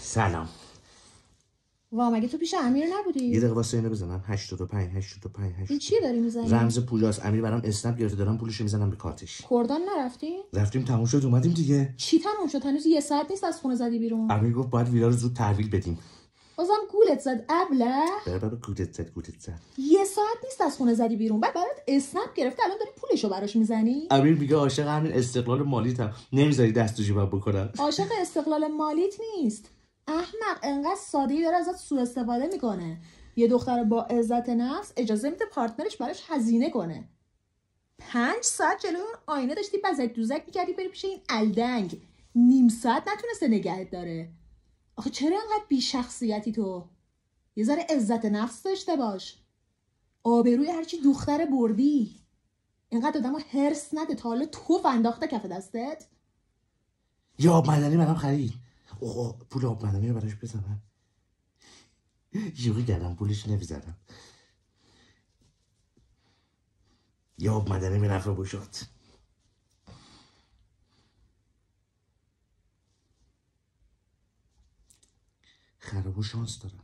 سلام. وا مگه تو پیش امیر نبودی؟ یه دقیقه واسه اینو بزنم. 85 این چی داری میزنی؟ رمز پولاست. امیر برام اسنپ گرفته، دارم پولشو میزنم به کارتش. کردان نرفتی؟ رفتیم تموم شد اومدیم دیگه. چی تموم شد؟ هنوز یه ساعت نیست از خونه زدی بیرون. امیر گفت باید ویلا رو زود تحویل بدیم. بازم گولت زد ابله؟ بابا گولت زد. یه ساعت نیست از خونه زدی بیرون، بعد برات اسنپ گرفته، الان داری پولشو براش میزنی؟ امیر میگه عاشق همین استقلال مالیتم، نمیذاری دست تو جیبم بکنم. عاشق استقلال مالیت نیست. احمق انقدر ساده‌ای داره ازت سوء استفاده میکنه. یه دختر با عزت نفس اجازه میده پارتنرش براش هزینه کنه. 5 ساعت جلوی اون آینه داشتی بزک دوزک میکردی بری پیش این الدنگ. نیم ساعت نتونسته نگهت داره. آخه چرا انقدر بی شخصیتی تو؟ یه ذره عزت نفس داشته باش. آبروی هرچی دختر بردی. اینقدر آدمو هرس نده، تا حالا توف انداخته کف دستت؟ یا آب معدنی منم خرید. اوه پول آب معدنی رو براش بزنم. یوری کردم پولش نمیزنم. یا آب معدنی به نفع بشد. خراب و شانس دارم.